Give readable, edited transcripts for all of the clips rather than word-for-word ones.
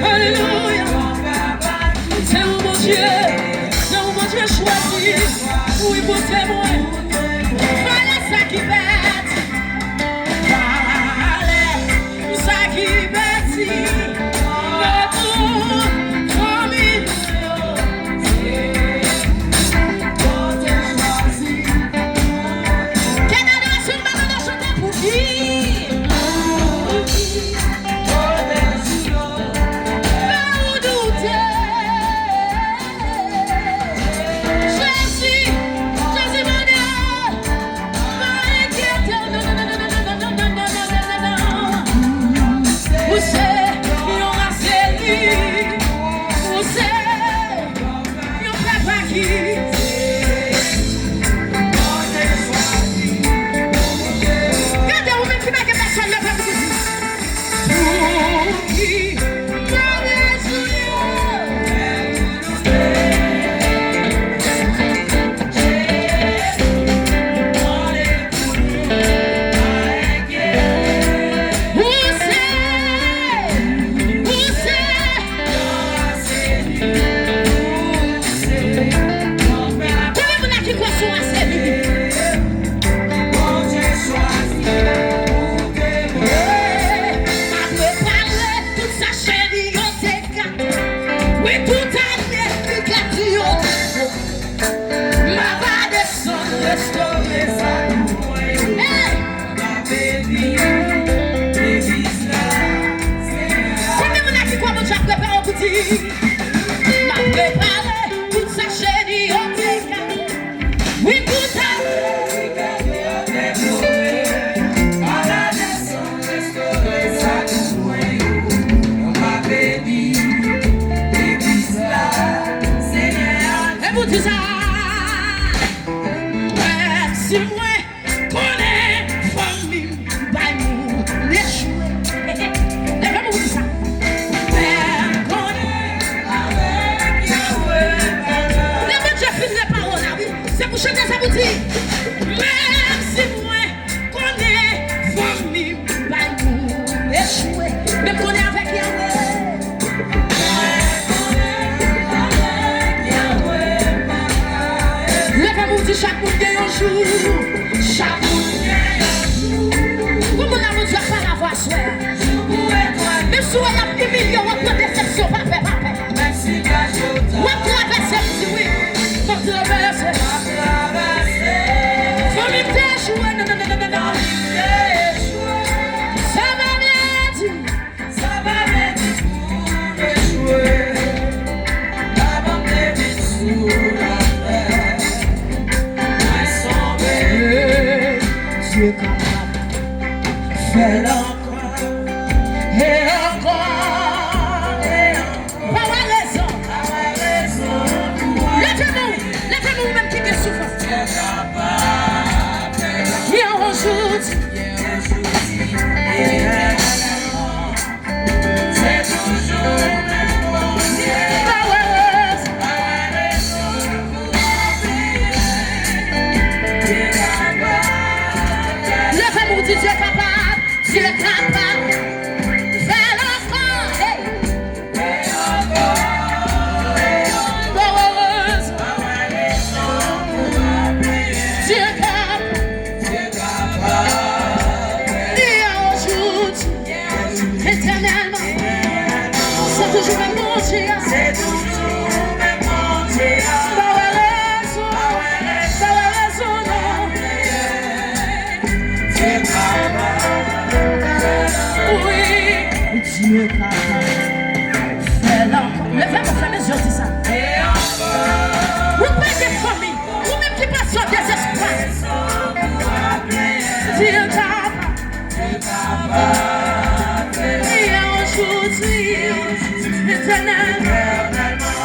Alléluia. C'est un bon Dieu. C'est un bon Dieu choisi. Oui, pour témoin. Fallait ça qui bête. Fallait ça qui bête.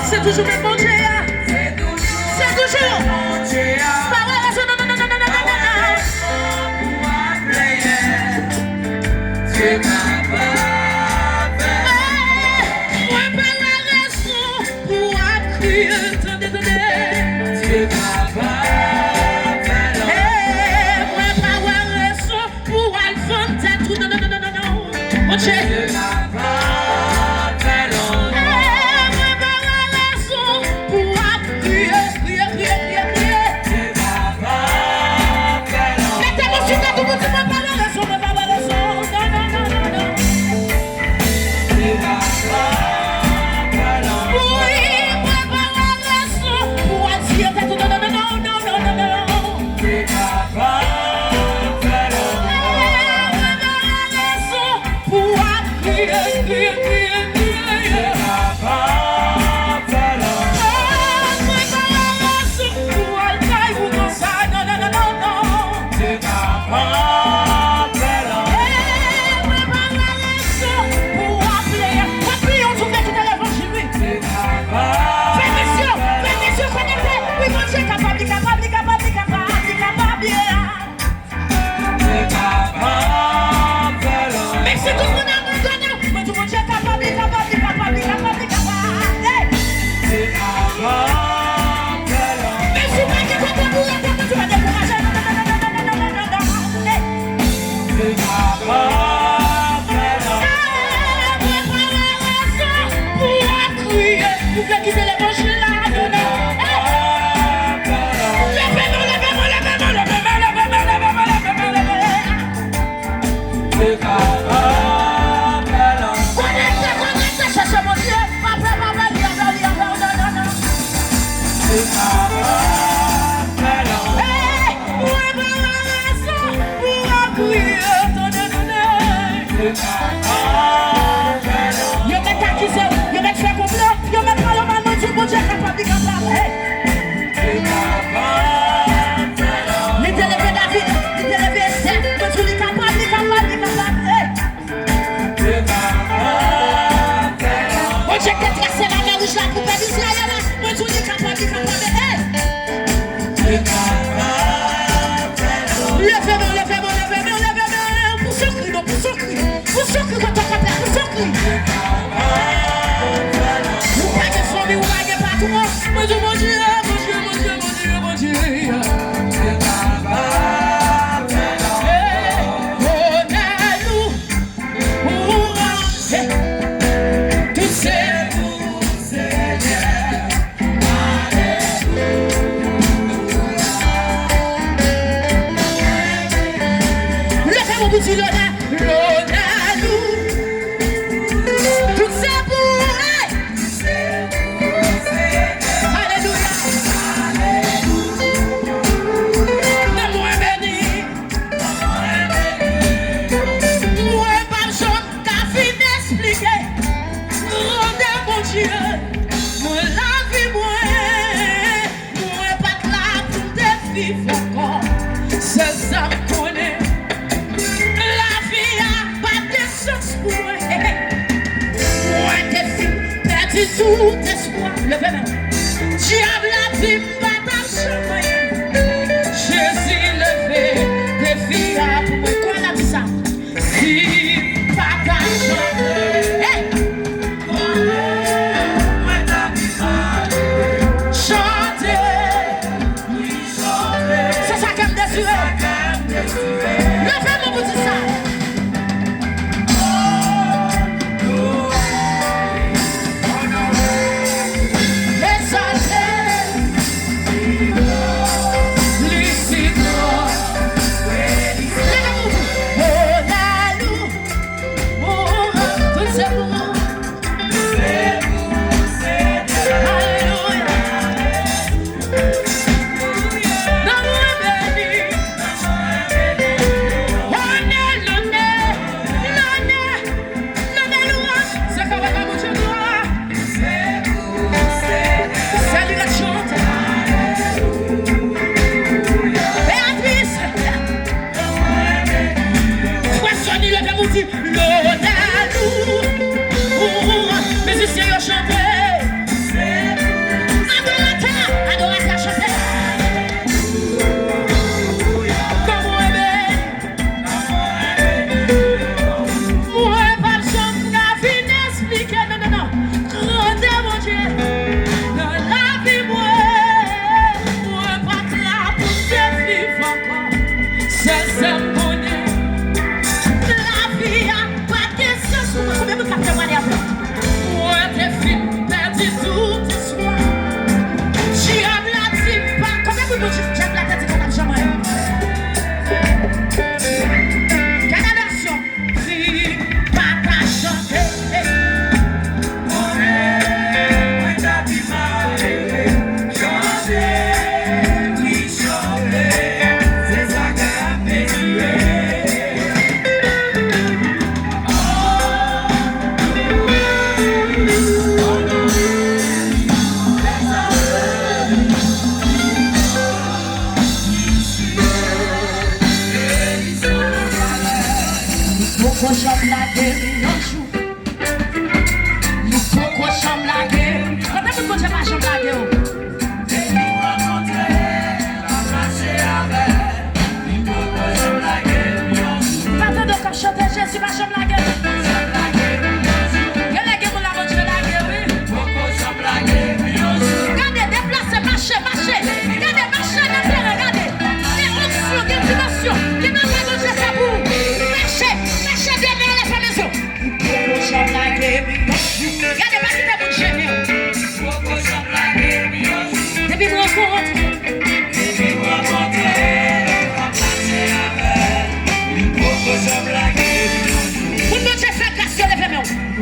C'est toujours le bon Dieu. C'est toujours mon Dieu. Pas raison, non, non, non, non, non, non, non. Dieu moi, pas la raison pour crier. Attendez, attendez. Dieu moi, pas la raison pour alphonse. Non, non, non, non, non, non. Mon Dieu. famille. Ou pas de famille, ou pas de patron. Mon Dieu, mon Dieu, mon Dieu, mon Dieu, mon Dieu, mon Dieu. Tout espoir, levez-moi. Diable a dit, pas ta Jésus levé, des filles pour moi. Quoi il a dit ça? Si pas ta chantez, c'est ça qu'elle me désire. Levez-moi pour dire ça.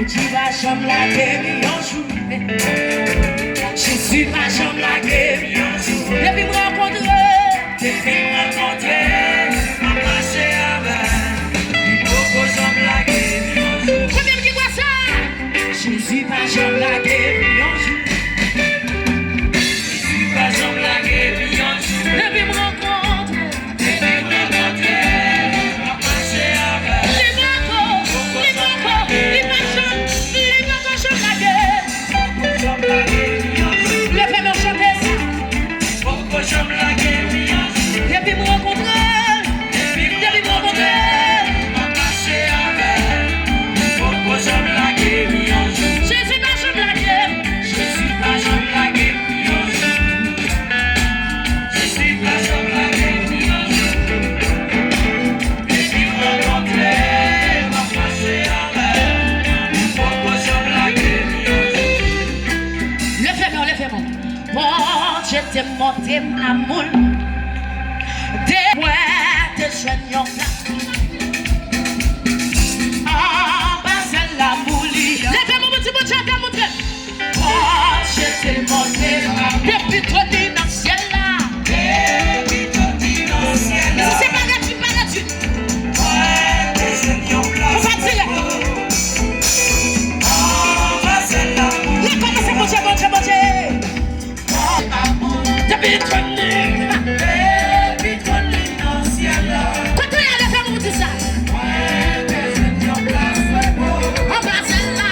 Tu vas chambre la gueule en jour. Jésus va chambre la gueule en jour. Depuis me rencontrer, m'a passé avec. Il faut que chambre la gueule en jour. Combien qui voit ça? Jésus va chambre la gueule en jour. Jésus va chambre la gueule en jour. Depuis me rencontrer, m'a passé avec. Depuis me rencontrer, m'a passé avec. Pourquoi j'aime la t'es monté ma moule. Des mois de jeunes yon là. Ah, bah c'est la mouli. Levez-moi mon petit bout de chat, montrez. Oh, je t'ai monté ma moule. Depuis trop dit dans le ciel là. Depuis trop dit dans le ciel là. C'est pas gratuit, pas gratuit. Ouais, des jeunes yon là. On va dire. Depuis trop dans le ciel là. Quand tu y as les femmes, vous dites ça. Ouais, des jeunes yon place. On va celle-là.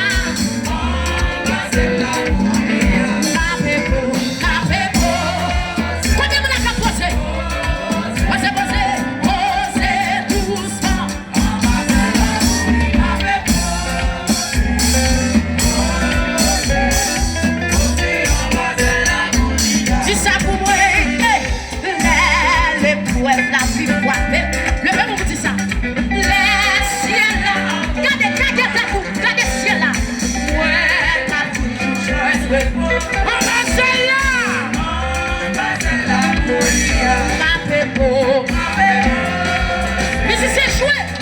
Mais si c'est chouette,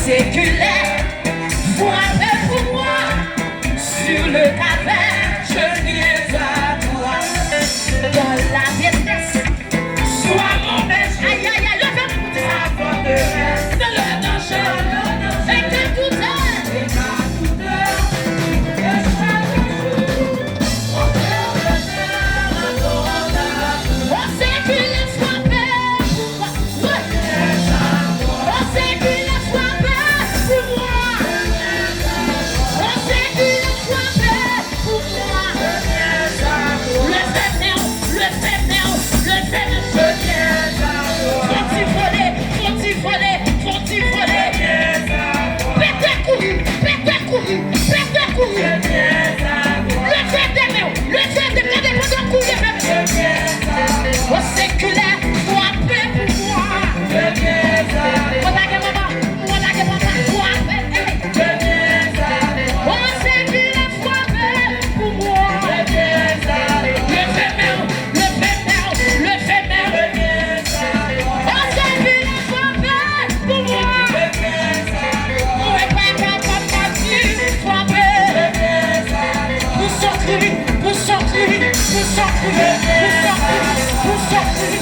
séculaire, frappez pour moi sur le calvaire, je viens à toi. Dans la détresse, sois mon berger, aïe aïe aïe, le forteresse, de le danger, et que tout heure, on séculaire, frappez pour moi. Vous sortez,